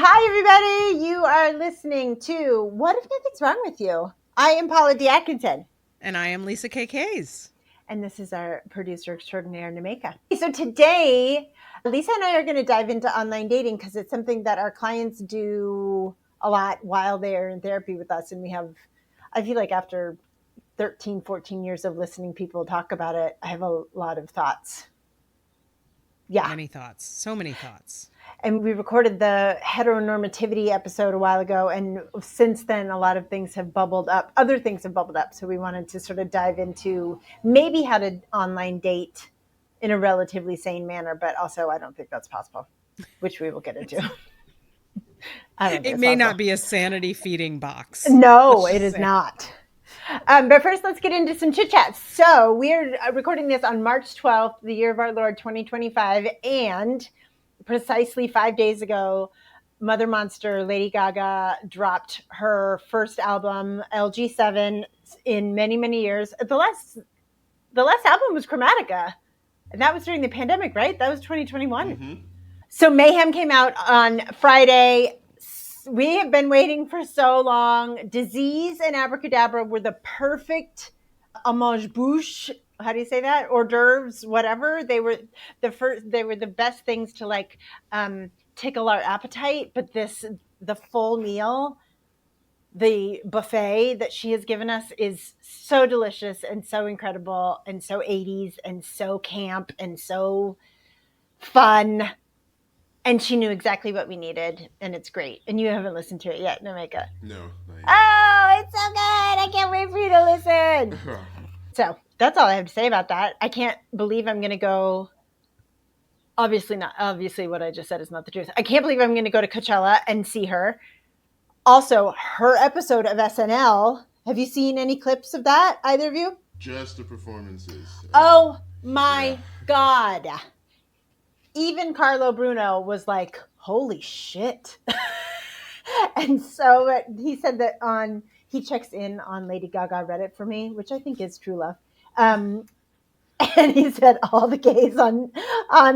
Hi, everybody. You are listening to What If Nothing's Wrong With You? I am Paula D. Atkinson. And I am Lisa K. And this is our producer extraordinaire, Nameka. So today, Lisa and I are going to dive into online dating because it's something that our clients do a lot while they're in therapy with us. And I feel like after 13, 14 years of listening people talk about it, I have a lot of thoughts. Yeah. Many thoughts. So many thoughts. And we recorded the heteronormativity episode a while ago. And since then, a lot of things have bubbled up. Other things have bubbled up. So we wanted to sort of dive into maybe how to online date in a relatively sane manner. But also, I don't think that's possible, which we will get into. It may not be a sanity feeding box. No, it is not. But first, let's get into some chit chats. So we're recording this on March 12th, the year of our Lord, 2025. And precisely 5 days ago, Mother Monster, Lady Gaga, dropped her first album, LG7, in many, many years. The last album was Chromatica. And that was during the pandemic, right? That was 2021. Mm-hmm. So Mayhem came out on Friday. We have been waiting for so long. Disease and Abracadabra were the perfect amuse-bouche. How do you say that? Hors d'oeuvres, whatever. They were the best things to tickle our appetite. But the full meal, the buffet that she has given us is so delicious and so incredible and so 80s and so camp and so fun. And she knew exactly what we needed, and it's great. And you haven't listened to it yet, Nameka? No, not yet. Oh, it's so good. I can't wait for you to listen. So that's all I have to say about that. I can't believe I'm going to go. Obviously not. Obviously what I just said is not the truth. I can't believe I'm going to go to Coachella and see her. Also, her episode of SNL. Have you seen any clips of that, either of you? Just the performances. Oh, my God. Even Carlo Bruno was like, holy shit. And so he said that he checks in on Lady Gaga Reddit for me, which I think is true love. And he said all the gays on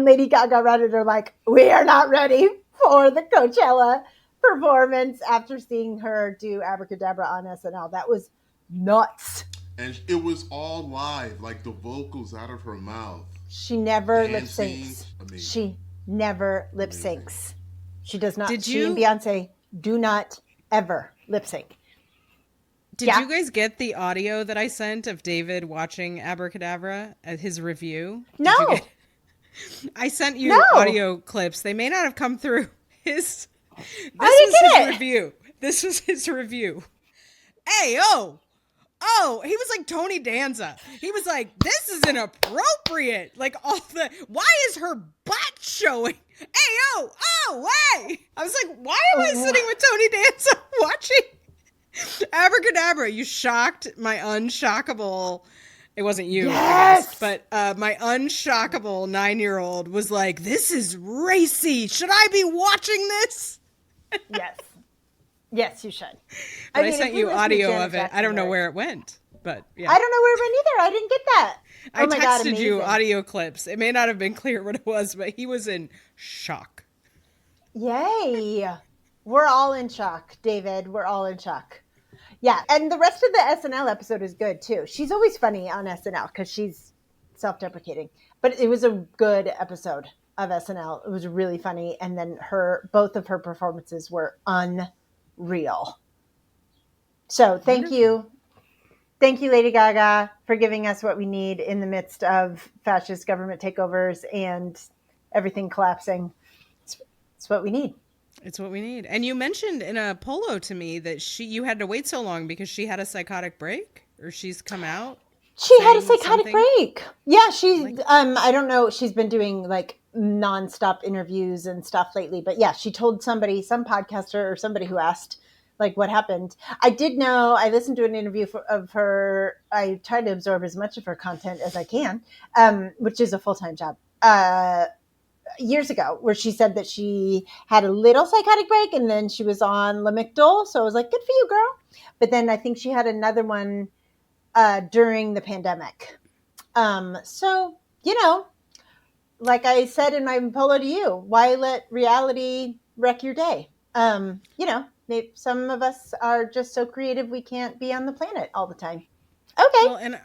Lady Gaga Reddit are like, we are not ready for the Coachella performance after seeing her do Abracadabra on SNL. That was nuts. And it was all live, like the vocals out of her mouth. She never lip syncs. She never lip syncs. She does not. She and Beyonce do not ever lip sync. Did you guys get the audio that I sent of David watching Abracadabra at his review? No. I sent you audio clips. They may not have come through. This was his review. Hey, Oh, he was like Tony Danza. He was like, this is inappropriate. Like why is her butt showing? Hey, hey. I was like, why am I sitting with Tony Danza watching Abracadabra? You shocked my unshockable. It wasn't you, yes! I guess, but my unshockable 9-year-old was like, this is racy. Should I be watching this? Yes. Yes, you should. I sent you audio of it. I don't know where it went, but yeah. I don't know where it went either. I didn't get that. I texted you audio clips. It may not have been clear what it was, but he was in shock. Yay. We're all in shock, David. We're all in shock. Yeah, and the rest of the SNL episode is good, too. She's always funny on SNL because she's self-deprecating. But it was a good episode of SNL. It was really funny. And then both of her performances were unreal. So thank you, Lady Gaga, for giving us what we need in the midst of fascist government takeovers and everything collapsing. It's what we need. It's what we need. And you mentioned in a polo to me that you had to wait so long because she had a psychotic break, or she's come out. She had a psychotic break. Yeah, I don't know. She's been doing like nonstop interviews and stuff lately, but yeah, she told some podcaster or somebody who asked like what happened. I did know, I listened to an interview of her. I try to absorb as much of her content as I can, which is a full-time job, years ago, where she said that she had a little psychotic break and then she was on Lamictal. So I was like, good for you, girl. But then I think she had another one during the pandemic. So, like I said in my polo to you, why let reality wreck your day? You know, maybe some of us are just so creative we can't be on the planet all the time. Okay. Well, and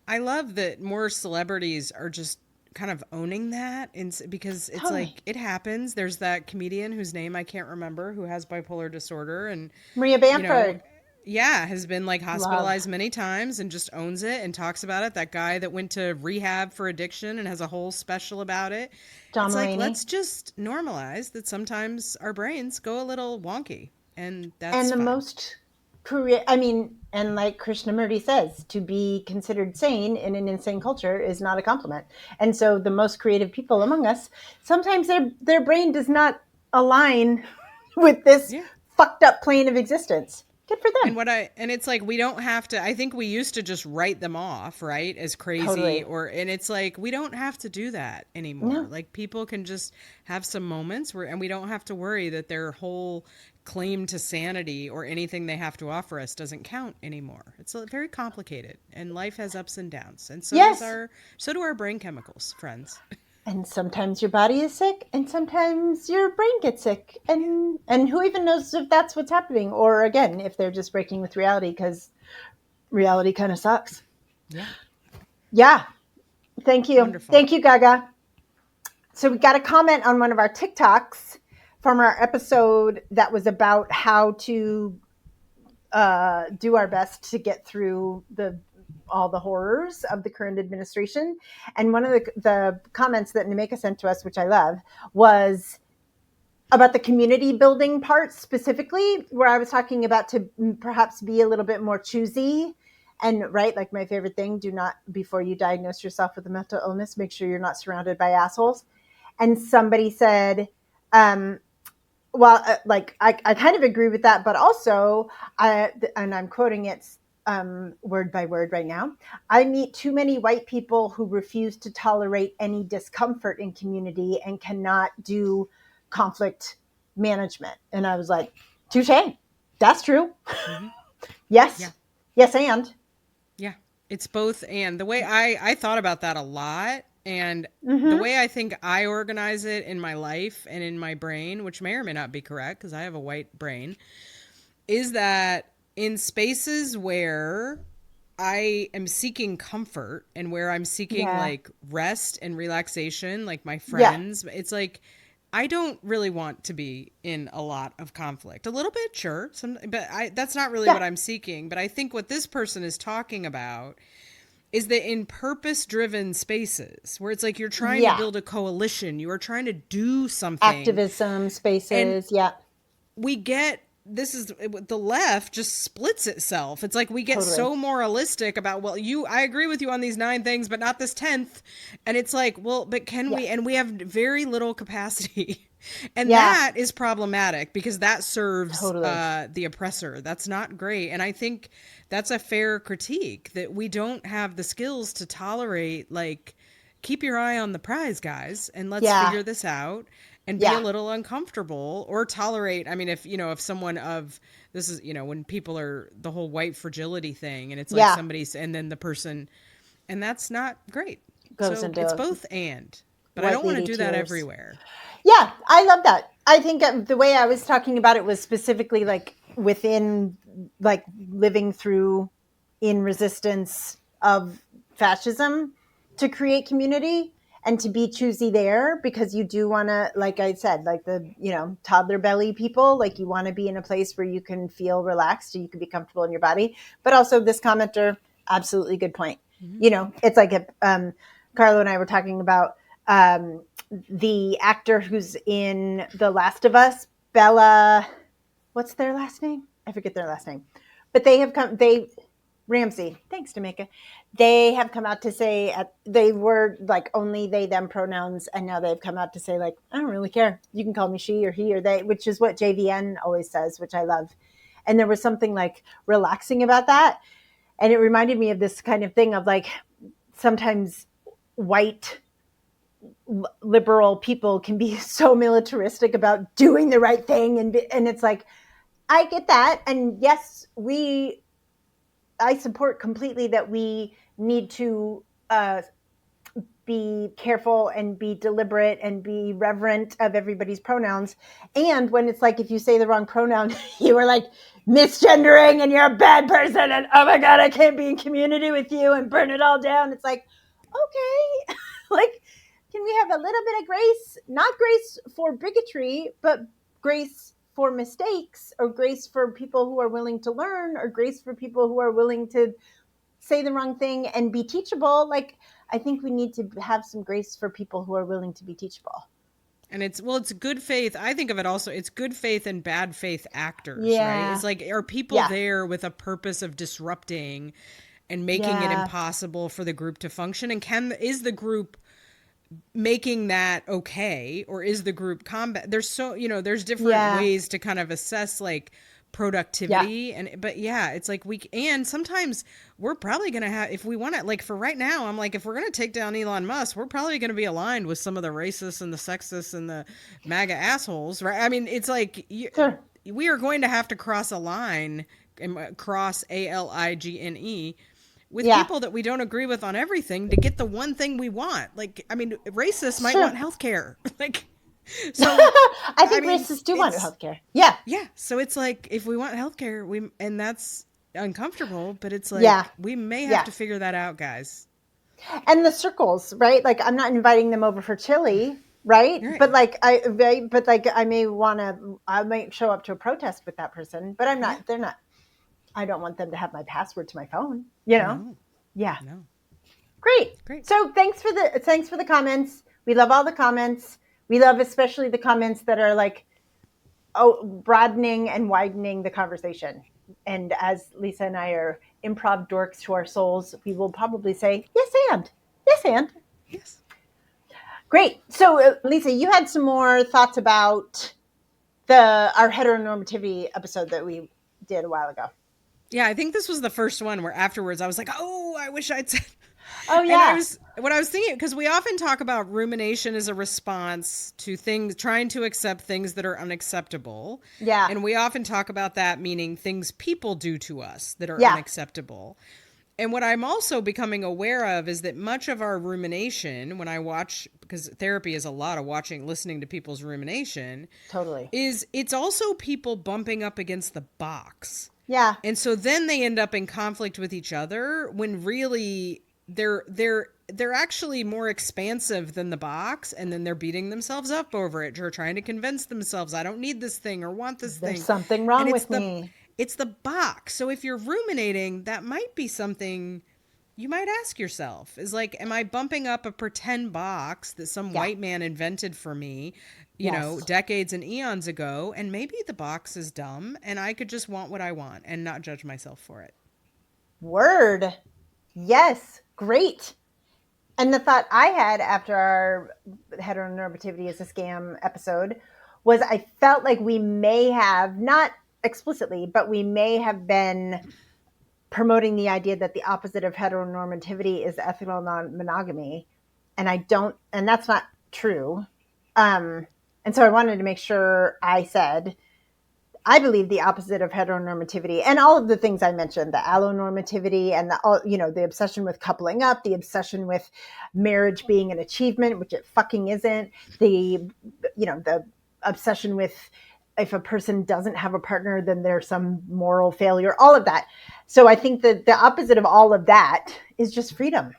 I love that more celebrities are just kind of owning that, and because it's Totally. like it happens. There's that comedian whose name I can't remember who has bipolar disorder, and Maria you know, Bamford. yeah, has been like Love. hospitalized many times and just owns it and talks about it. That guy that went to rehab for addiction and has a whole special about it. John It's like, Mulaney. let's just normalize that sometimes our brains go a little wonky, and And that's the fine. most career, I mean, and like Krishnamurti says, to be considered sane in an insane culture is not a compliment. And so the most creative people among us, sometimes their brain does not align with this Yeah. fucked up plane of existence. Good for them. And it's like we don't have to. I think we used to just write them off, right, as crazy, Totally. or and it's like we don't have to do that anymore. No. Like people can just have some moments where and we don't have to worry that their whole claim to sanity or anything they have to offer us doesn't count anymore. It's very complicated and life has ups and downs. And Yes. so do our brain chemicals, friends. And sometimes your body is sick and sometimes your brain gets sick, and who even knows if that's what's happening, or again if they're just breaking with reality because reality kind of sucks. Yeah. Yeah. Wonderful. Thank you, Gaga. So we got a comment on one of our TikToks from our episode that was about how to do our best to get through the all the horrors of the current administration. And one of the comments that Nemeka sent to us, which I love, was about the community building part specifically, where I was talking about to perhaps be a little bit more choosy. And right, like my favorite thing, do not, before you diagnose yourself with a mental illness, make sure you're not surrounded by assholes. And somebody said, well, like I kind of agree with that, but also, and I'm quoting it word by word right now. I meet too many white people who refuse to tolerate any discomfort in community and cannot do conflict management. And I was like, touche, that's true. Mm-hmm. Yes, Yeah. yes, and Yeah, it's both. And the way I thought about that a lot, and the mm-hmm. way I think I organize it in my life and in my brain, which may or may not be correct because I have a white brain, is that in spaces where I am seeking comfort and where I'm seeking Yeah, like rest and relaxation, like my yeah, friends, it's like I don't really want to be in a lot of conflict. A little bit, sure, but that's not really what yeah, I'm seeking. But I think what this person is talking about is that in purpose-driven spaces where it's like you're trying to yeah. build a coalition, you are trying to do something, Activism and spaces, yeah, we get this is the left just splits itself. It's like we get totally, so moralistic about, well, I agree with you on these 9 things but not this 10th, and it's like, well, but can yeah, we, and we have very little capacity and yeah, that is problematic because that serves totally. the oppressor. That's not great, and I think that's a fair critique that we don't have the skills to tolerate, like, keep your eye on the prize, guys, and let's Yeah, figure this out and be a yeah, little uncomfortable or tolerate. I mean, if someone of this is, when people are the whole white fragility thing and it's like yeah. somebody's and then the person, and that's not great. Goes So it's into both but I white don't want to lady do that tears. everywhere. Yeah, I love that. I think the way I was talking about it was specifically like within, like living through in resistance of fascism to create community and to be choosy there, because you do want to, like I said, like the, toddler belly people, like you want to be in a place where you can feel relaxed and you can be comfortable in your body. But also this commenter, absolutely good point. Mm-hmm. It's like Carlo and I were talking about um, the actor who's in The Last of Us, Bella, what's their last name? I forget their last name. But Ramsey, thanks, Jamaica. They have come out to say they were like only they, them pronouns, and now they've come out to say, like, I don't really care. You can call me she or he or they, which is what JVN always says, which I love. And there was something like relaxing about that. And it reminded me of this kind of thing of like sometimes white liberal people can be so militaristic about doing the right thing, and it's like, I get that, and yes, I support completely that we need to be careful and be deliberate and be reverent of everybody's pronouns. And when it's like, if you say the wrong pronoun, you are like misgendering and you're a bad person and oh my God, I can't be in community with you and burn it all down. It's like, okay, like, can we have a little bit of grace? Not grace for bigotry, but grace for mistakes, or grace for people who are willing to learn, or grace for people who are willing to say the wrong thing and be teachable. Like, I think we need to have some grace for people who are willing to be teachable. And it's good faith. I think of it also, it's good faith and bad faith actors, Yeah. right? It's like, are people there with a purpose of disrupting and making it impossible for the group to function? And is the group making that okay, or is the group combat? There's there's different ways to kind of assess like productivity but it's like and sometimes we're probably gonna have, if we want to, like for right now, I'm like, if we're gonna take down Elon Musk, we're probably gonna be aligned with some of the racists and the sexists and the MAGA assholes, right? I mean, it's like we are going to have to cross a line, cross ALIGNE with people that we don't agree with on everything to get the one thing we want. Like, I mean, racists might want healthcare. Like, so I think racists do want healthcare. Yeah. Yeah. So it's like, if we want healthcare, and that's uncomfortable, but it's like, we may have to figure that out, guys. And the circles, right? Like, I'm not inviting them over for chili, right? But like, I might show up to a protest with that person, but I'm not, they're not, I don't want them to have my password to my phone, you know? No. Yeah. No. Great. So thanks for the comments. We love all the comments. We love especially the comments that are like, broadening and widening the conversation. And as Lisa and I are improv dorks to our souls, we will probably say, yes, and. Yes, and. Yes. Great. So, Lisa, you had some more thoughts about our heteronormativity episode that we did a while ago. Yeah, I think this was the first one where afterwards I was like, oh, I wish I'd said. Oh, yeah. And what I was thinking, because we often talk about rumination as a response to things, trying to accept things that are unacceptable. Yeah. And we often talk about that meaning things people do to us that are unacceptable. And what I'm also becoming aware of is that much of our rumination, when I watch, because therapy is a lot of listening to people's rumination. Totally. It's also people bumping up against the box. Yeah. And so then they end up in conflict with each other when really they're actually more expansive than the box, and then they're beating themselves up over it, or trying to convince themselves, I don't need this thing or want this thing. There's something wrong with me. It's the box. So if you're ruminating, that might be something you might ask yourself, is like, am I bumping up a pretend box that some white man invented for me, you know, decades and eons ago, and maybe the box is dumb and I could just want what I want and not judge myself for it. Word. Yes. Great. And the thought I had after our heteronormativity is a scam episode was, I felt like we may have, not explicitly, but we may have been promoting the idea that the opposite of heteronormativity is ethical non-monogamy. And that's not true. And so I wanted to make sure I said, I believe the opposite of heteronormativity and all of the things I mentioned, the allonormativity and the obsession with coupling up, the obsession with marriage being an achievement, which it fucking isn't, the obsession with, if a person doesn't have a partner, then there's some moral failure, all of that. So I think that the opposite of all of that is just freedom,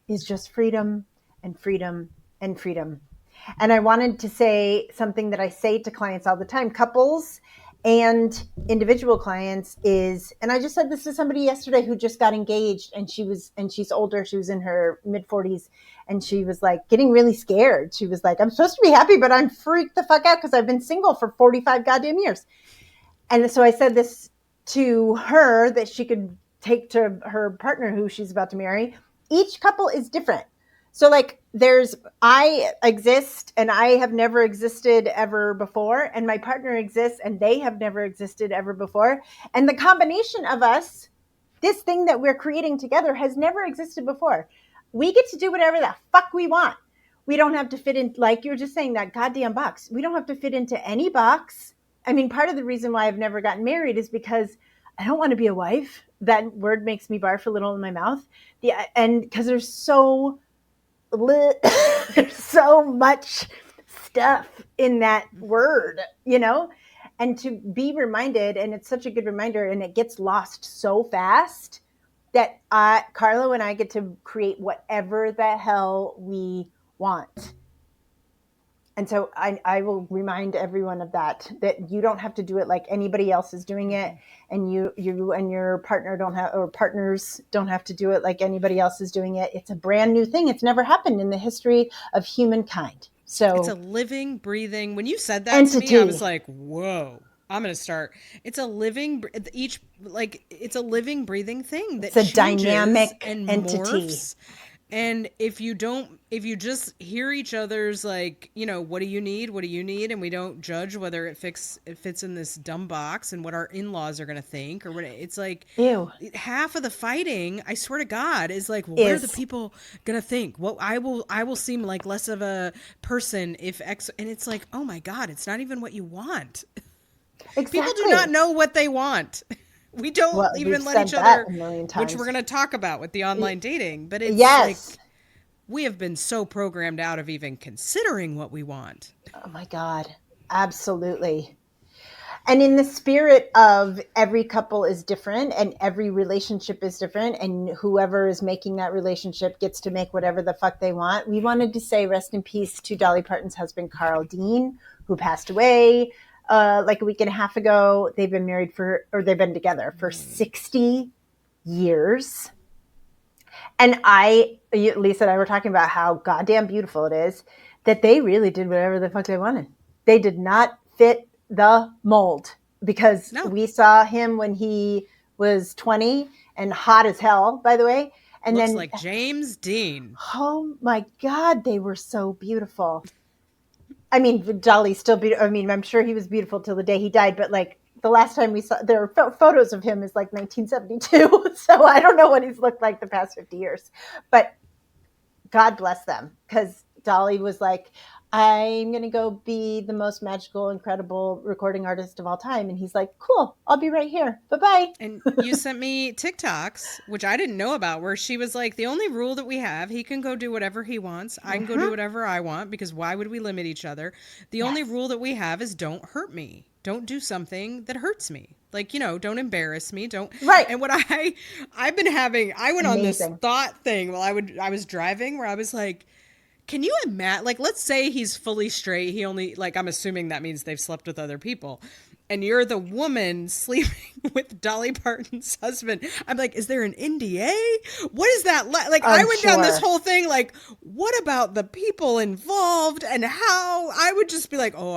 and freedom and freedom. And I wanted to say something that I say to clients all the time, couples and individual clients, is, and I just said this to somebody yesterday who just got engaged, and she's older. She was in her mid 40s, and she was like getting really scared. She was like, I'm supposed to be happy, but I'm freaked the fuck out because I've been single for 45 goddamn years. And so I said this to her that she could take to her partner who she's about to marry. Each couple is different. So like I exist and I have never existed ever before, and my partner exists and they have never existed ever before. And the combination of us, this thing that we're creating together, has never existed before. We get to do whatever the fuck we want. We don't have to fit in, like you were just saying, that goddamn box. We don't have to fit into any box. I mean, part of the reason why I've never gotten married is because I don't want to be a wife. That word makes me barf a little in my mouth. And because there's so there's so much stuff in that word, and to be reminded, and it's such a good reminder, and it gets lost so fast that Carlo and I get to create whatever the hell we want. And so I will remind everyone of that you don't have to do it like anybody else is doing it. And you and your partner partners don't have to do it like anybody else is doing it. It's a brand new thing. It's never happened in the history of humankind. So it's a living, breathing. When you said that entity. to me, I was like, whoa. I'm going to start. It's a living, it's a living, breathing thing that it's a dynamic and entity. Morphs. And if you just hear each other's like, what do you need? What do you need? And we don't judge whether it fits in this dumb box and what our in-laws are going to think or what it's like. Ew. Half of the fighting, I swear to God, is like, well, what are the people going to think? Well, I will seem like less of a person if X, and it's like, oh my God, it's not even what you want. Exactly. People do not know what they want. We don't even let each other, which we're going to talk about with the online dating. But it's like we have been so programmed out of even considering what we want. Oh my God. Absolutely. And in the spirit of every couple is different and every relationship is different and whoever is making that relationship gets to make whatever the fuck they want, we wanted to say rest in peace to Dolly Parton's husband, Carl Dean, who passed away like a week and a half ago. They've been they've been together for 60 years. And Lisa and I were talking about how goddamn beautiful it is that they really did whatever the fuck they wanted. They did not fit the mold because we saw him when he was 20 and hot as hell, by the way. And Looks then like James Dean. Oh my God, they were so beautiful. I mean, Dolly's still beautiful. I mean, I'm sure he was beautiful till the day he died, but like the last time we saw, there are photos of him is like 1972. So I don't know what he's looked like the past 50 years, but God bless them. Because Dolly was like, I'm going to go be the most magical, incredible recording artist of all time. And he's like, cool, I'll be right here. Bye-bye. And you sent me TikToks, which I didn't know about, where she was like, the only rule that we have, he can go do whatever he wants. I can go do whatever I want because why would we limit each other? The only rule that we have is don't hurt me. Don't do something that hurts me. Like, don't embarrass me. Don't. Right. And what I've been having, I went on this thought thing while I was driving where I was like, can you imagine, like, let's say he's fully straight. He only, like, I'm assuming that means they've slept with other people. And you're the woman sleeping with Dolly Parton's husband. I'm like, is there an NDA? What is that? Like, I went down this whole thing. Like, what about the people involved and how? I would just be like, oh,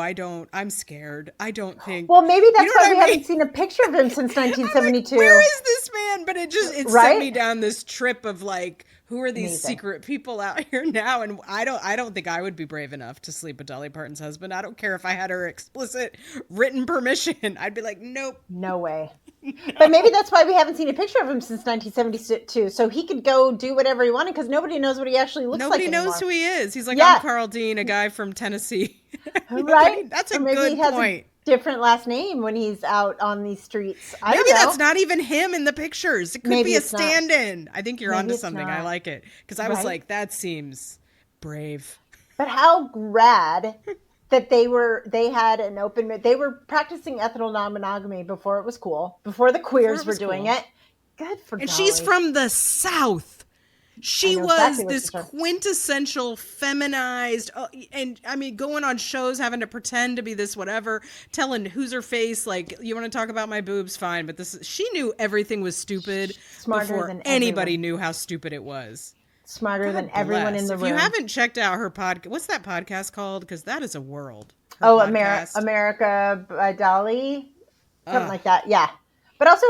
I'm scared. I don't think. Well, maybe that's why we haven't seen a picture of him since 1972. Like, where is this man? But it sent me down this trip of like, who are these secret people out here now? And I don't think I would be brave enough to sleep with Dolly Parton's husband. I don't care if I had her explicit written permission. I'd be like, nope. No way. No. But maybe that's why we haven't seen a picture of him since 1972. So he could go do whatever he wanted because nobody knows what he actually looks like anymore. Nobody knows who he is. He's like, I'm Carl Dean, a guy from Tennessee. Right? That's a good point. Different last name when he's out on these streets. Maybe that's not even him in the pictures. It could be a stand-in. Not. I think you're onto something. I like it because I was like, that seems brave. But how rad that they had an open. They were practicing ethical non-monogamy before it was cool. Before the queers were doing it. Good for Dolly. And she's from the South. She was this quintessential feminized, and I mean, going on shows, having to pretend to be this whatever, telling who's her face, like, you want to talk about my boobs, fine, but she knew everything was stupid before anybody knew how stupid it was. Smarter than everyone in the room. If you haven't checked out her podcast, what's that podcast called? Because that is a world. America by Dolly, something like that. Yeah. But also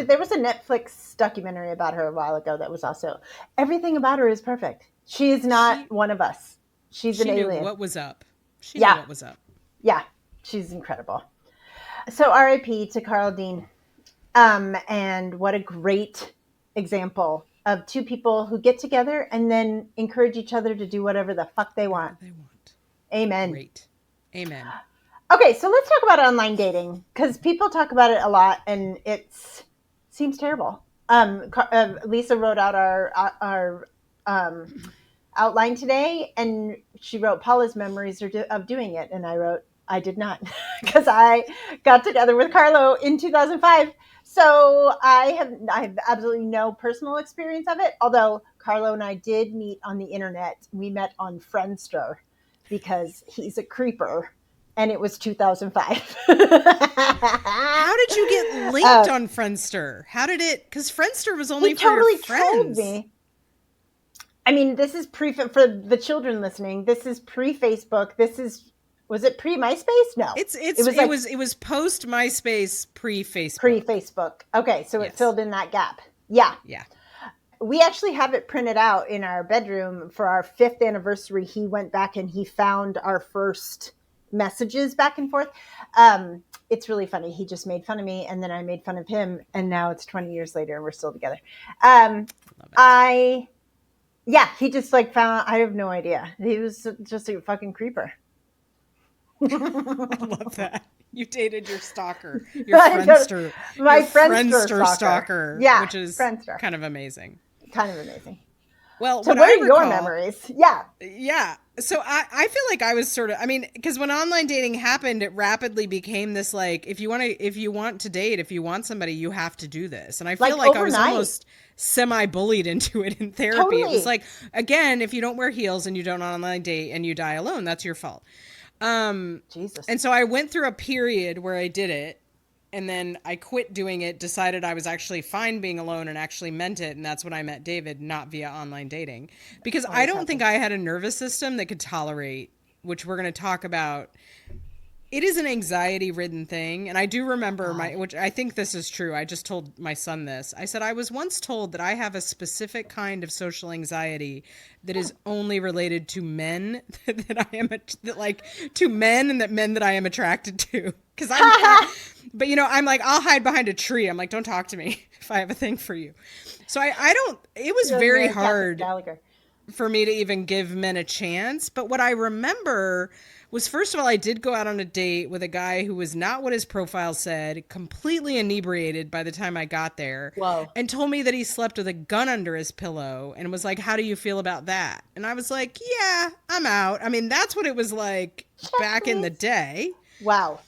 there was a Netflix documentary about her a while ago that was also, everything about her is perfect. She is not one of us. She's an alien. She knew what was up. She knew what was up. Yeah. She's incredible. So RIP to Carl Dean. And what a great example of two people who get together and then encourage each other to do whatever the fuck they want. Amen. Great. Amen. Okay, so let's talk about online dating because people talk about it a lot and it seems terrible. Lisa wrote out our outline today, and she wrote Paula's memories of doing it, and I wrote I did not because I got together with Carlo in 2005. So I have absolutely no personal experience of it. Although Carlo and I did meet on the internet. We met on Friendster because he's a creeper, and it was 2005. How did you get linked on Friendster? How did it? Because Friendster was only he for totally your friends. told me. I mean, this is for the children listening. This is pre-Facebook. Was it pre-MySpace? No. It was post MySpace, pre-Facebook. Pre-Facebook. Okay, so Yes. it filled in that gap. Yeah. Yeah. We actually have it printed out in our bedroom for our 5th anniversary. He went back and he found our first messages back and forth. It's really funny. He just made fun of me, and then I made fun of him, and now it's 20 years later and we're still together. Yeah, he just like found, I have no idea. He was just a fucking creeper. I love that. You dated your stalker, your Friendster, my your Friendster stalker, yeah, which is Friendster. kind of amazing. Kind of amazing. Well, so what are your memories? Yeah. Yeah. So I feel like I was sort of, I mean, because when online dating happened, it rapidly became this like, if you want to date, if you want somebody, you have to do this. And I feel like overnight. I was almost semi-bullied into it in therapy. Totally. It was like, again, if you don't wear heels and you don't online date and you die alone, that's your fault. Jesus. And so I went through a period where I did it, and then I quit doing it, decided I was actually fine being alone and actually meant it. And that's when I met David, not via online dating, because I don't think I had a nervous system that could tolerate, which we're going to talk about. It is an anxiety-ridden thing. And I do remember which I think this is true. I just told my son this. I said, I was once told that I have a specific kind of social anxiety that is only related to men to men and men that I am attracted to. Because but I'm like, I'll hide behind a tree. I'm like, don't talk to me if I have a thing for you. So it was very hard for me to even give men a chance. But what I remember was, first of all, I did go out on a date with a guy who was not what his profile said, completely inebriated by the time I got there. Whoa. And told me that he slept with a gun under his pillow and was like, how do you feel about that? And I was like, yeah, I'm out. I mean, that's what it was like back in the day. Wow.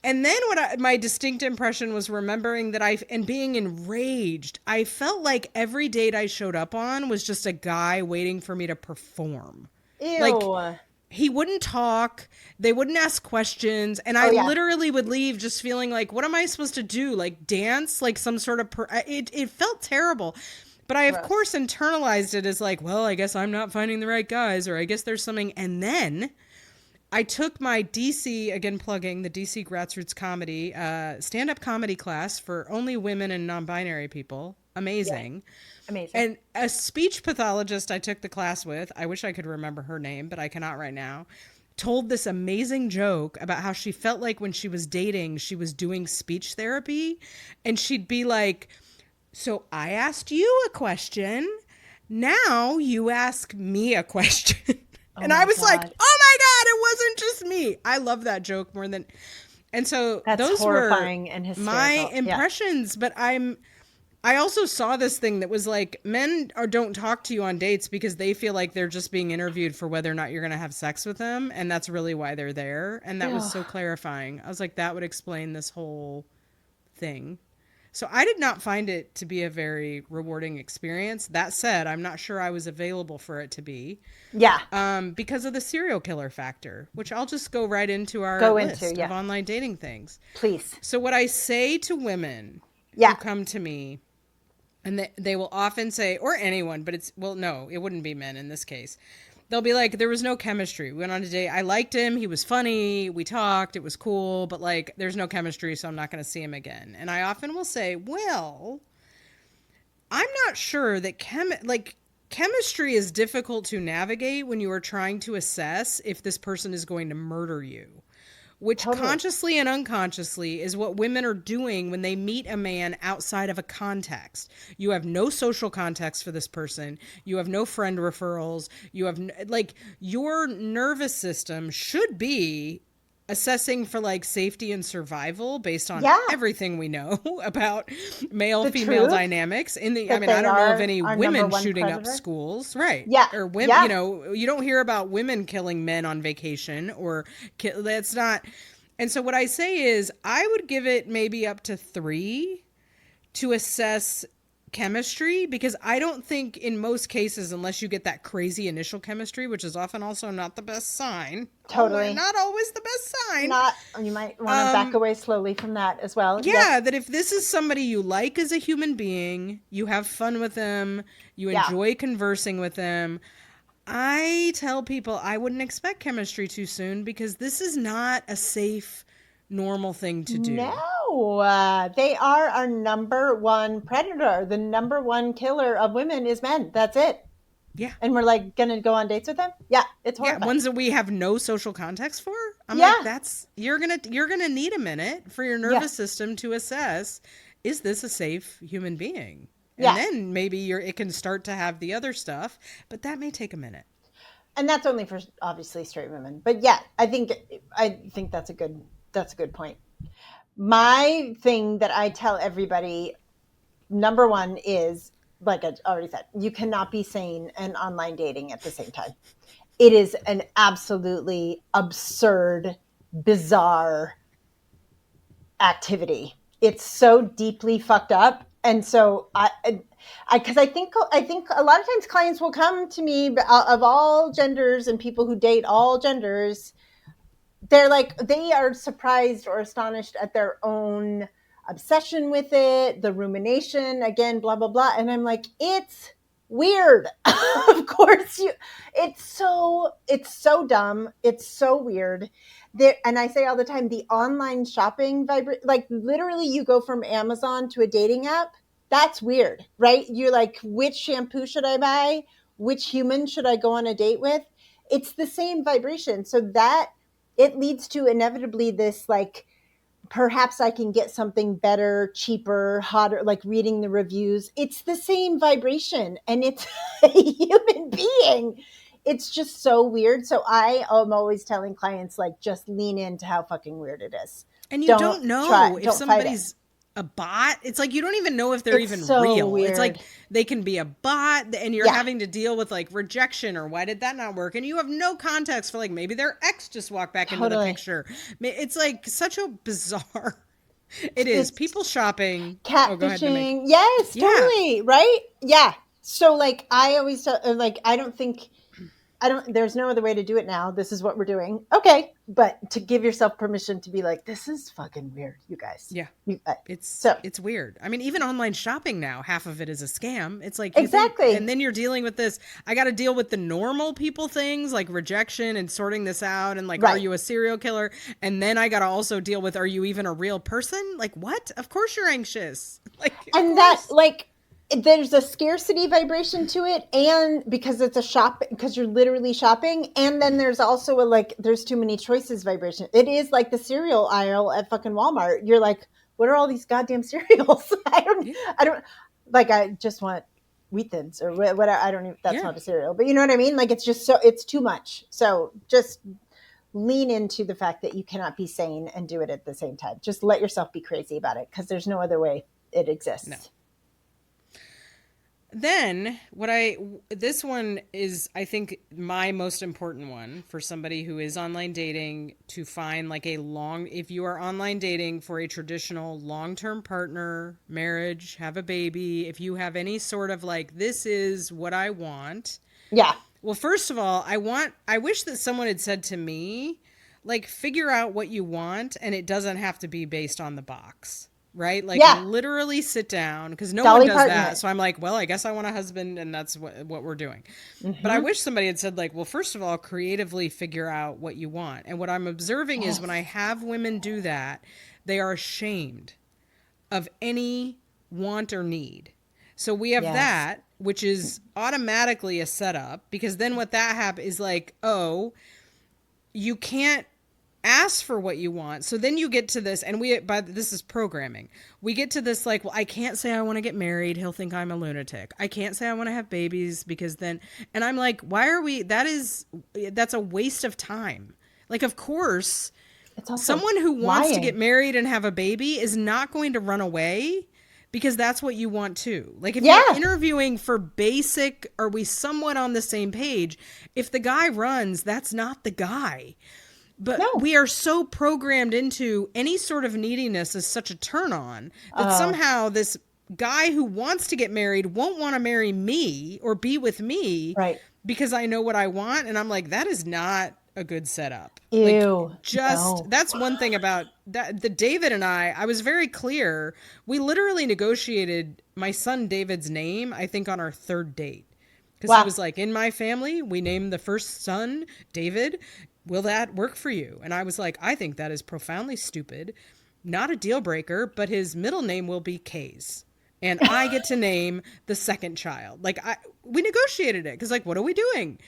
And then my distinct impression was remembering that and being enraged. I felt like every date I showed up on was just a guy waiting for me to perform. Ew. Like, he wouldn't talk. They wouldn't ask questions. And I literally would leave just feeling like, what am I supposed to do? Like dance? Like some sort of, it felt terrible. But I, of course, internalized it as like, well, I guess I'm not finding the right guys, or I guess there's something. And then I took my DC, again plugging the DC Grassroots Comedy, stand-up comedy class for only women and non-binary people. Amazing. Yeah. Amazing. And a speech pathologist I took the class with, I wish I could remember her name, but I cannot right now, told this amazing joke about how she felt like when she was dating, she was doing speech therapy. And she'd be like, so I asked you a question. Now you ask me a question. And I was like, oh my God, it wasn't just me. I love that joke more than. And so those horrifying were and hysterical. My impressions, but I also saw this thing that was like, men don't talk to you on dates because they feel like they're just being interviewed for whether or not you're going to have sex with them. And that's really why they're there. And that was so clarifying. I was like, that would explain this whole thing. So I did not find it to be a very rewarding experience. That said, I'm not sure I was available for it to be. Yeah. Because of the serial killer factor, which I'll just go right into our list of online dating things. Please. So what I say to women who come to me, and they will often say, or anyone, but it wouldn't be men in this case. They'll be like, there was no chemistry. We went on a date. I liked him. He was funny. We talked. It was cool. But like, there's no chemistry, so I'm not going to see him again. And I often will say, well, I'm not sure that chemistry is difficult to navigate when you are trying to assess if this person is going to murder you. Which consciously and unconsciously is what women are doing when they meet a man outside of a context. You have no social context for this person. You have no friend referrals. You have your nervous system should be assessing for like safety and survival based on Yeah. everything we know about male The female truth dynamics in the, I that mean, I they don't know of are any our women number one shooting up predator. schools, right? Yeah. Or women, Yeah. you know, you don't hear about women killing men on vacation or that's not. And so what I say is I would give it maybe up to 3 to assess chemistry, because I don't think in most cases, unless you get that crazy initial chemistry, which is often also not the best sign. Totally. Not always the best sign. You might want to back away slowly from that as well. Yeah, Yes. that if this is somebody you like as a human being, you have fun with them, you Yeah. enjoy conversing with them, I tell people I wouldn't expect chemistry too soon, because this is not a safe, normal thing to do. No, they are our number one predator. The number one killer of women is men. That's it. Yeah. And we're like going to go on dates with them? Yeah, it's horrifying. Yeah, ones that we have no social context for. I'm Yeah. like, that's you're gonna need a minute for your nervous system to assess, is this a safe human being? And Yeah. then maybe it can start to have the other stuff, but that may take a minute. And that's only for obviously straight women. But yeah, I think that's a good point. My thing that I tell everybody, number one, is, like I already said, you cannot be sane and online dating at the same time. It is an absolutely absurd, bizarre activity. It's so deeply fucked up. And so because I think a lot of times clients will come to me of all genders and people who date all genders. They're like, they are surprised or astonished at their own obsession with it, the rumination, again, blah, blah, blah. And I'm like, it's weird. Of course it's so dumb. It's so weird. And I say all the time, the online shopping like literally you go from Amazon to a dating app. That's weird, right? You're like, which shampoo should I buy? Which human should I go on a date with? It's the same vibration. So that it leads to inevitably this, like, perhaps I can get something better, cheaper, hotter, like reading the reviews. It's the same vibration and it's a human being. It's just so weird. So I am always telling clients, like, just lean into how fucking weird it is. And you don't know if somebody's a bot. It's like you don't even know if they're even so real. Weird. It's like they can be a bot and you're having to deal with like rejection or why did that not work? And you have no context for like maybe their ex just walked back into the picture. It's like such a bizarre. It's people shopping. Catfishing. Yes, totally. Right? Yeah. So like I always like there's no other way to do it now. This is what we're doing. Okay. But to give yourself permission to be like, this is fucking weird, you guys. Yeah. It's weird. I mean, even online shopping now, half of it is a scam. It's like, exactly. And then you're dealing with this. I got to deal with the normal people things like rejection and sorting this out. And like, Are you a serial killer? And then I got to also deal with, are you even a real person? Like what? Of course you're anxious. Like, there's a scarcity vibration to it, and because it's because you're literally shopping, and then there's also there's too many choices vibration. It is like the cereal aisle at fucking Walmart. You're like, what are all these goddamn cereals? I just want Wheat Thins or whatever. I don't even, that's not a cereal, but you know what I mean? Like, it's just it's too much. So just lean into the fact that you cannot be sane and do it at the same time. Just let yourself be crazy about it, because there's no other way it exists. No. Then this one is, I think, my most important one for somebody who is online dating, to find like if you are online dating for a traditional long-term partner, marriage, have a baby, if you have any sort of like, this is what I want. Yeah. Well, first of all, I wish that someone had said to me, like, figure out what you want, and it doesn't have to be based on the box. Right? Like literally sit down, because no one does that. So I'm like, well, I guess I want a husband, and that's what we're doing. Mm-hmm. But I wish somebody had said like, well, first of all, creatively figure out what you want. And what I'm observing is when I have women do that, they are ashamed of any want or need. So we have that, which is automatically a setup, because then what that happens is like, oh, you can't ask for what you want. So then you get to this, and this is programming. We get to this like, well, I can't say I want to get married. He'll think I'm a lunatic. I can't say I want to have babies because then, and I'm like, why are we, that's a waste of time. Like, of course, It's also someone who wants to get lying. married and have a baby is not going to run away because that's what you want too. Like if Yeah. you're interviewing for basic, are we somewhat on the same page? If the guy runs, that's not the guy. But No. we are so programmed into any sort of neediness as such a turn on that somehow this guy who wants to get married won't want to marry me or be with me Right. because I know what I want. And I'm like, that is not a good setup. Ew. Like, just No. that's one thing about that. The David and I was very clear. We literally negotiated my son David's name, I think, on our third date. Because he Wow. was like, in my family, we named the first son David. Will that work for you? And I was like, I think that is profoundly stupid. Not a deal breaker, but his middle name will be K's. And I get to name the second child. Like, we negotiated it because, like, what are we doing?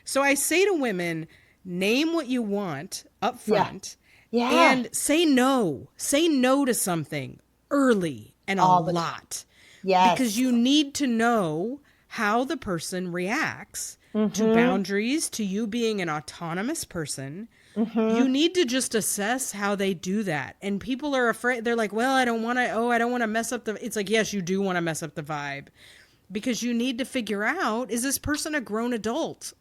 So I say to women, name what you want up front Yeah. and say no. Say no to something early and a lot. Yes. Because you need to know how the person reacts to boundaries, to you being an autonomous person. You need to just assess how they do that. And people are afraid. They're like, well, I don't want to mess up the, it's like, yes, you do want to mess up the vibe because you need to figure out, is this person a grown adult?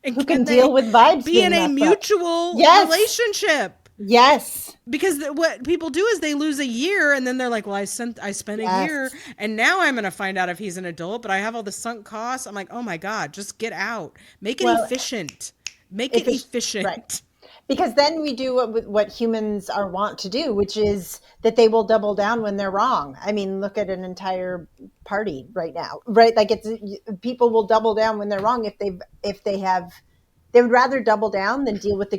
And Who can deal with vibes be in being a messed up? mutual Yes. relationship? Yes. Because what people do is they lose a year and then they're like, well, I spent a year and now I'm going to find out if he's an adult, but I have all the sunk costs. I'm like, oh my God, just get out. Make it efficient. Make it efficient. Right. Because then we do what humans are wont to do, which is that they will double down when they're wrong. I mean, look at an entire party right now, right? Like people will double down when they're wrong they would rather double down than deal with the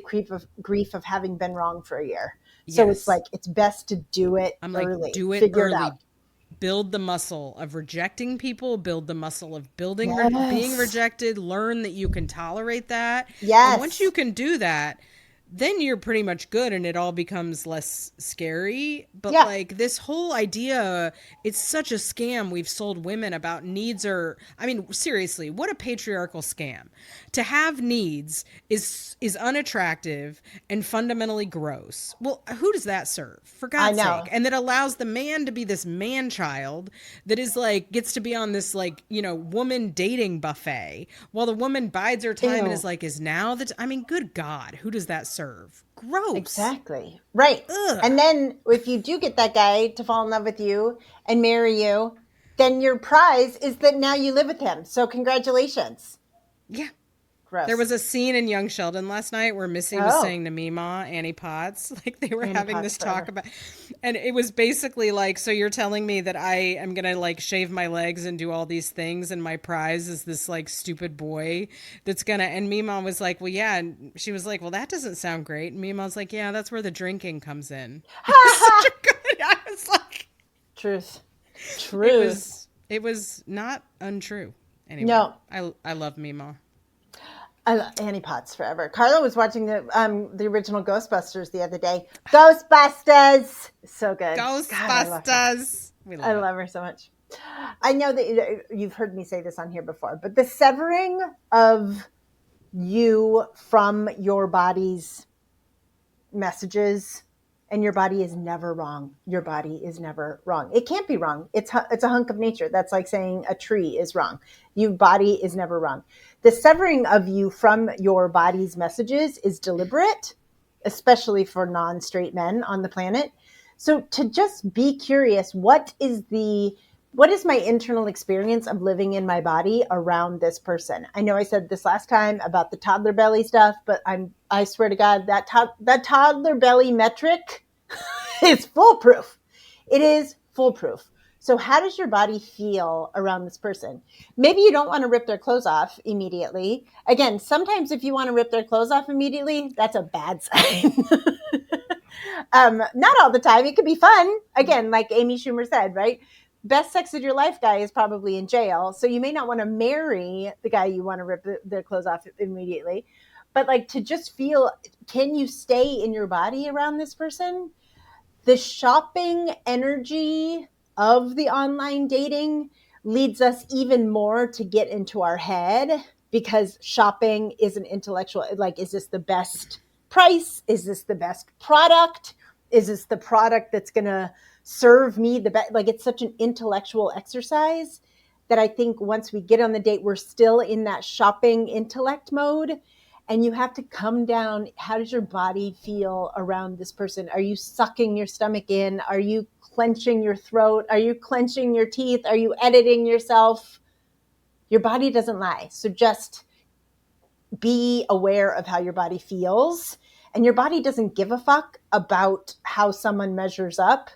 grief of having been wrong for a year. So Yes. it's like, it's best to do it early. Like, do it Figure early. It out. Build the muscle of rejecting people, build the muscle of being rejected, learn that you can tolerate that. Yes. And once you can do that, then you're pretty much good and it all becomes less scary. But like this whole idea, it's such a scam we've sold women about needs are, I mean, seriously, what a patriarchal scam. To have needs is unattractive and fundamentally gross. Well, who does that serve? For God's sake. And that allows the man to be this man child that is like, gets to be on this like, woman dating buffet while the woman bides her time and is like, is now the I mean, good God, who does that serve? Gross. Exactly. Right. Ugh. And then if you do get that guy to fall in love with you and marry you, then your prize is that now you live with him. So congratulations. Yeah. Gross. There was a scene in Young Sheldon last night where Missy was saying to Mima, Annie Potts, like they were having this talk about, and it was basically like, so you're telling me that I am going to like shave my legs and do all these things and my prize is this like stupid boy that's going to, and Mima was like, well, yeah. And she was like, well, that doesn't sound great. And Mima was like, yeah, that's where the drinking comes in. Such a good, I was like. Truth. It was not untrue. Anyway, no. I love Mima. I love Annie Potts forever. Carla was watching the original Ghostbusters the other day. Ghostbusters, so good. Ghostbusters. God, I love her so much. I know that you've heard me say this on here before, but the severing of you from your body's messages, and your body is never wrong. Your body is never wrong. It can't be wrong. It's a hunk of nature. That's like saying a tree is wrong. Your body is never wrong. The severing of you from your body's messages is deliberate, especially for non-straight men on the planet. So to just be curious, what is my internal experience of living in my body around this person? I know I said this last time about the toddler belly stuff, but I swear to God, that toddler belly metric is foolproof. It is foolproof. So how does your body feel around this person? Maybe you don't want to rip their clothes off immediately. Again, sometimes if you want to rip their clothes off immediately, that's a bad sign. Not all the time. It could be fun. Again, like Amy Schumer said, right? Best sex of your life guy is probably in jail. So you may not want to marry the guy you want to rip their clothes off immediately. But like to just feel, can you stay in your body around this person? The shopping energy of the online dating leads us even more to get into our head because shopping is an intellectual, like, is this the best price? Is this the best product? Is this the product that's going to serve me the best? Like, it's such an intellectual exercise that I think once we get on the date, we're still in that shopping intellect mode. And you have to come down. How does your body feel around this person? Are you sucking your stomach in? Are you clenching your throat? Are you clenching your teeth? Are you editing yourself? Your body doesn't lie. So just be aware of how your body feels. And your body doesn't give a fuck about how someone measures up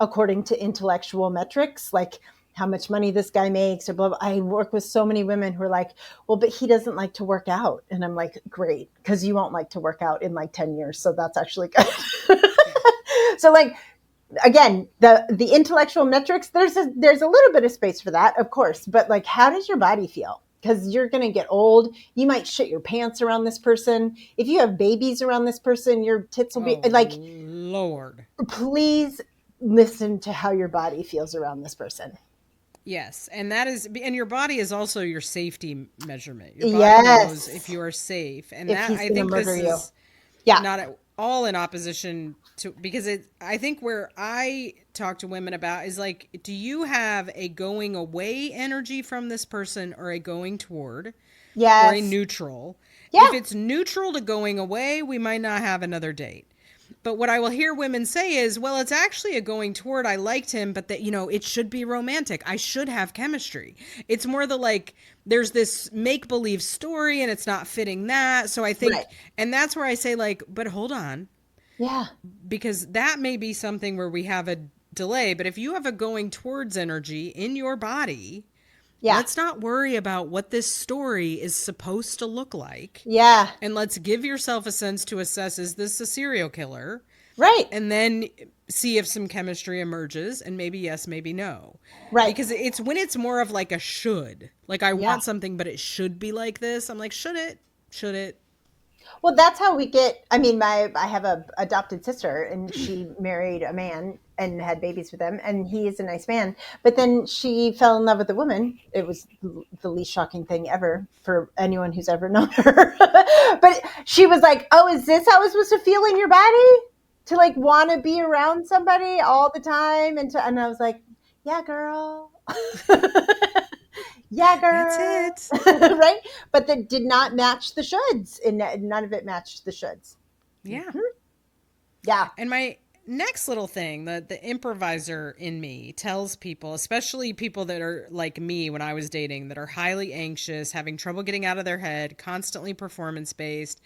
according to intellectual metrics, like how much money this guy makes or blah, blah. I work with so many women who are like, well, but he doesn't like to work out. And I'm like, great, because you won't like to work out in like 10 years. So that's actually good. So like, again, the intellectual metrics, there's a little bit of space for that, of course. But like, how does your body feel? Because you're going to get old. You might shit your pants around this person. If you have babies around this person, your tits will be like, Lord, please listen to how your body feels around this person. Yes, and your body is also your safety measurement. Your body knows if you are safe, and if that he's I think this you. is not at all in opposition to, because I think where I talk to women about is like, do you have a going away energy from this person or a going toward? Yes. Or a neutral. Yeah. If it's neutral to going away, we might not have another date. But what I will hear women say is, well, it's actually a going toward. I liked him, but that, it should be romantic. I should have chemistry. It's more the like, there's this make-believe story and it's not fitting that. So I think, and that's where I say like, but hold on. Yeah. Because that may be something where we have a delay. But if you have a going towards energy in your body, let's not worry about what this story is supposed to look like. Yeah. And let's give yourself a sense to assess, is this a serial killer? Right. And then see if some chemistry emerges, and maybe yes, maybe no. Right. Because it's when it's more of like a should. Like, I want something, but it should be like this. I'm like, should it? Should it? Well, that's how we get, I mean, I have a adopted sister, and she married a man and had babies with him, and he is a nice man. But then she fell in love with a woman. It was the least shocking thing ever for anyone who's ever known her. But she was like, oh, is this how it's supposed to feel in your body? To like want to be around somebody all the time? And I was like, yeah, girl. Yeah, girl. That's it. Right? But that did not match the shoulds. And none of it matched the shoulds. Yeah. Mm-hmm. Yeah. And my next little thing, the improviser in me tells people, especially people that are like me when I was dating, that are highly anxious, having trouble getting out of their head, constantly performance-based,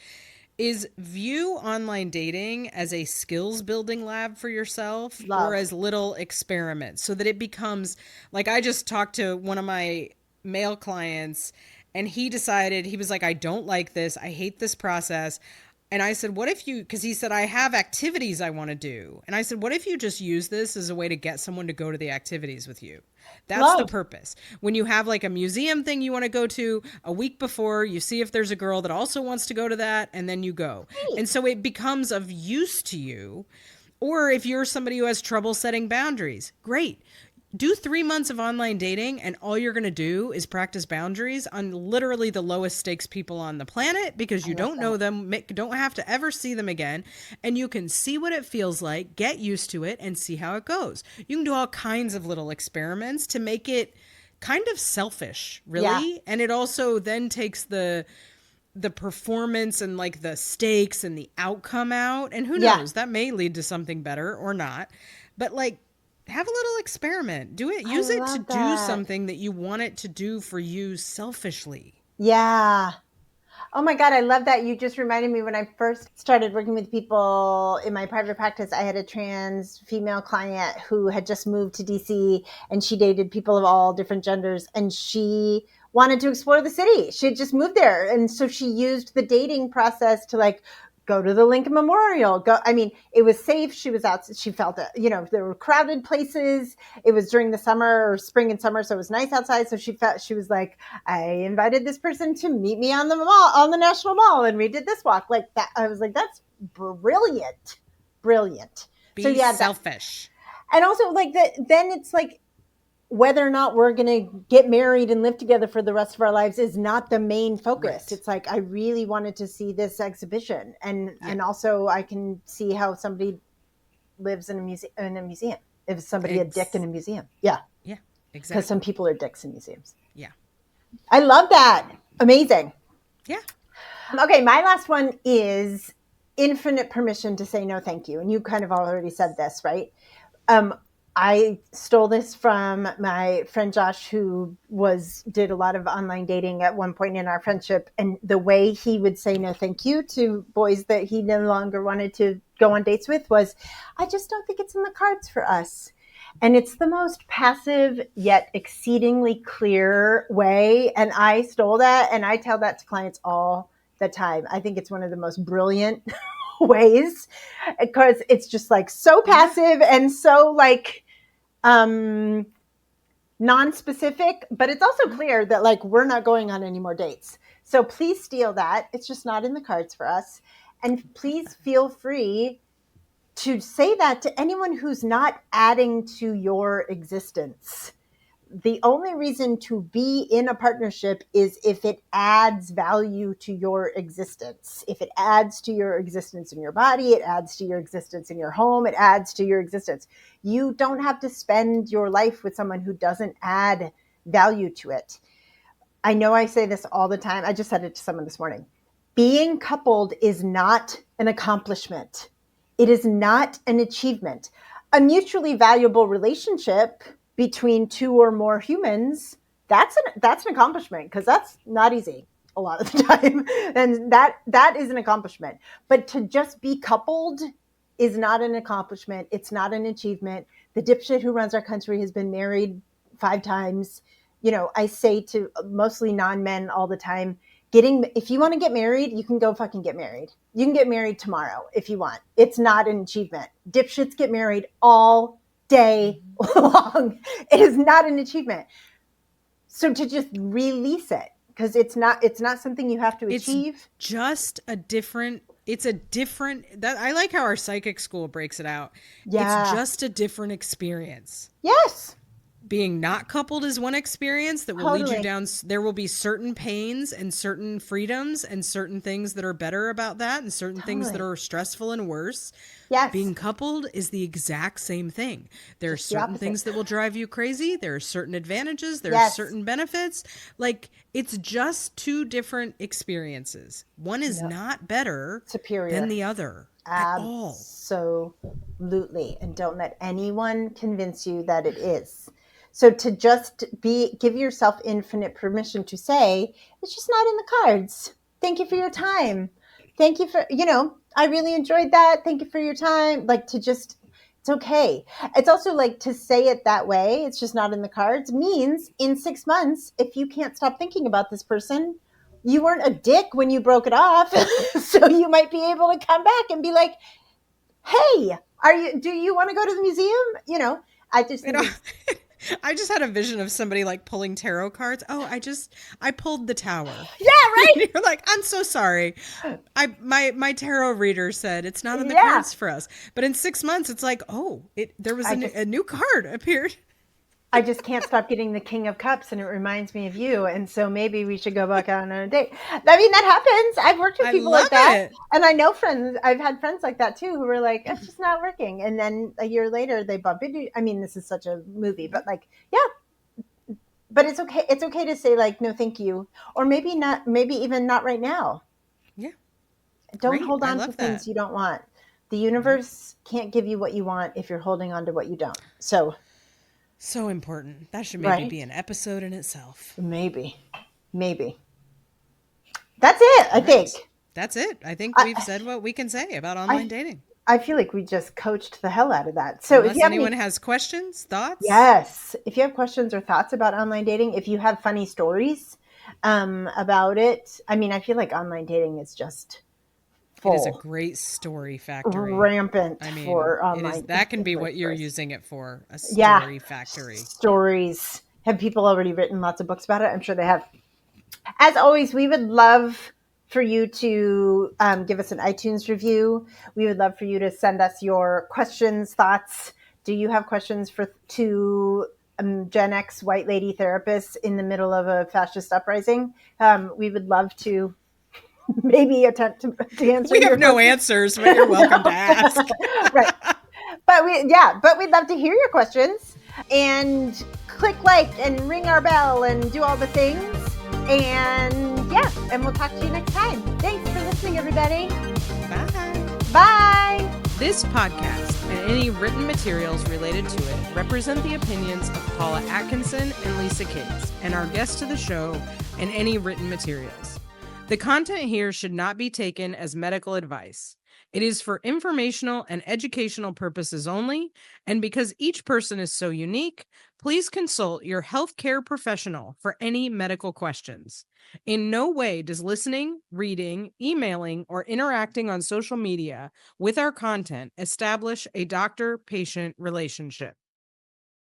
is view online dating as a skills building lab for yourself or as little experiments, so that it becomes like, I just talked to one of my male clients and he decided, he was like, I don't like this. I hate this process. And I said, what if you, because he said, I have activities I want to do. And I said, what if you just use this as a way to get someone to go to the activities with you? That's the purpose. When you have like a museum thing you want to go to, a week before, you see if there's a girl that also wants to go to that, and then you go. Right. And so it becomes of use to you. Or if you're somebody who has trouble setting boundaries, great. Do 3 months of online dating, and all you're going to do is practice boundaries on literally the lowest stakes people on the planet, because you don't know them, don't have to ever see them again, and you can see what it feels like, get used to it, and see how it goes. You can do all kinds of little experiments to make it kind of selfish, really. Yeah. And it also then takes the performance and like the stakes and the outcome out, and who knows, that may lead to something better or not. But like, have a little experiment. Do it. Use it to do something that you want it to do for you selfishly. Yeah. Oh my God, I love that. You just reminded me, when I first started working with people in my private practice, I had a trans female client who had just moved to DC, and she dated people of all different genders, and she wanted to explore the city. She had just moved there. And so she used the dating process to like go to the Lincoln Memorial. It was safe. She was out. She felt that, there were crowded places. It was during the summer or spring and summer, so it was nice outside. So she was like, I invited this person to meet me on the mall, on the National Mall, and we did this walk like that. I was like, that's brilliant. Be selfish. And also like that. Then it's like, whether or not we're going to get married and live together for the rest of our lives is not the main focus. Right. It's like, I really wanted to see this exhibition. And Yeah. also I can see how somebody lives in a museum. If somebody a dick in a museum. Yeah. Yeah, exactly. Because some people are dicks in museums. Yeah. I love that. Amazing. Yeah. Okay, my last one is infinite permission to say no thank you. And you kind of already said this, right? I stole this from my friend Josh, who did a lot of online dating at one point in our friendship. And the way he would say no thank you to boys that he no longer wanted to go on dates with was, I just don't think it's in the cards for us. And it's the most passive yet exceedingly clear way. And I stole that, and I tell that to clients all the time. I think it's one of the most brilliant ways, because it's just like so passive and so like non-specific, but it's also clear that like we're not going on any more dates. So please steal that. It's just not in the cards for us. And please feel free to say that to anyone who's not adding to your existence. The only reason to be in a partnership is if it adds value to your existence. If it adds to your existence in your body, it adds to your existence in your home, it adds to your existence. You don't have to spend your life with someone who doesn't add value to it. I know I say this all the time. I just said it to someone this morning. Being coupled is not an accomplishment. It is not an achievement. A mutually valuable relationship between two or more humans, that's an accomplishment, because that's not easy a lot of the time. And that is an accomplishment. But to just be coupled is not an accomplishment. It's not an achievement. The dipshit who runs our country has been married 5 times. You know, I say to mostly non-men all the time, if you want to get married, you can go fucking get married. You can get married tomorrow if you want. It's not an achievement. Dipshits get married all day long. It is not an achievement. So to just release it, because it's not something you have to achieve. It's just a different that I like how our psychic school breaks it out. Yeah. It's just a different experience. Yes. Being not coupled is one experience that will lead you down. There will be certain pains and certain freedoms and certain things that are better about that, and certain things that are stressful and worse. Yes. Being coupled is the exact same thing. There are certain things that will drive you crazy. There are certain advantages. There are certain benefits. Like, it's just 2 different experiences. One is not better than the other at all. Absolutely. And don't let anyone convince you that it is. So to just give yourself infinite permission to say, it's just not in the cards. Thank you for your time. Thank you for, I really enjoyed that. Thank you for your time. Like, to just, it's okay. It's also like, to say it that way, it's just not in the cards, means in 6 months, if you can't stop thinking about this person, you weren't a dick when you broke it off. So you might be able to come back and be like, hey, do you want to go to the museum? I just think I just had a vision of somebody like pulling tarot cards. Oh, I pulled the tower. Yeah, right. You're like, I'm so sorry. My tarot reader said it's not in the cards for us. But in 6 months, it's like, there was a new card appeared. I just can't stop getting the King of Cups, and it reminds me of you. And so maybe we should go back out on a date. I mean, that happens. I've worked with people like that. And I know friends. I've had friends like that too, who were like, it's just not working. And then a year later they bump into, I mean, this is such a movie, but like, yeah, but it's okay. It's okay to say like, no, thank you. Or maybe even not right now. Yeah. Don't hold on to things you don't want. The universe can't give you what you want if you're holding on to what you don't. So important. That should maybe be an episode in itself. Maybe. That's it, I think. That's it. I think we've said what we can say about online dating. I feel like we just coached the hell out of that. So unless anyone has questions, thoughts? Yes. If you have questions or thoughts about online dating, if you have funny stories about it, I mean, I feel like online dating is just full. It is a great story factory. Rampant for online. That can be what you're using it for, a story factory. Stories. Have people already written lots of books about it? I'm sure they have. As always, we would love for you to give us an iTunes review. We would love for you to send us your questions, thoughts. Do you have questions to Gen X white lady therapists in the middle of a fascist uprising. We would love to maybe attempt to answer We have your no questions. answers, but you're welcome to ask. Right. But we'd love to hear your questions, and click like and ring our bell and do all the things. And yeah, and we'll talk to you next time. Thanks for listening, everybody. Bye. Bye. This podcast and any written materials related to it represent the opinions of Paula Atkinson and Lisa K, and our guests to the show, and any written materials. The content here should not be taken as medical advice. It is for informational and educational purposes only, and because each person is so unique, please consult your healthcare professional for any medical questions. In no way does listening, reading, emailing, or interacting on social media with our content establish a doctor-patient relationship.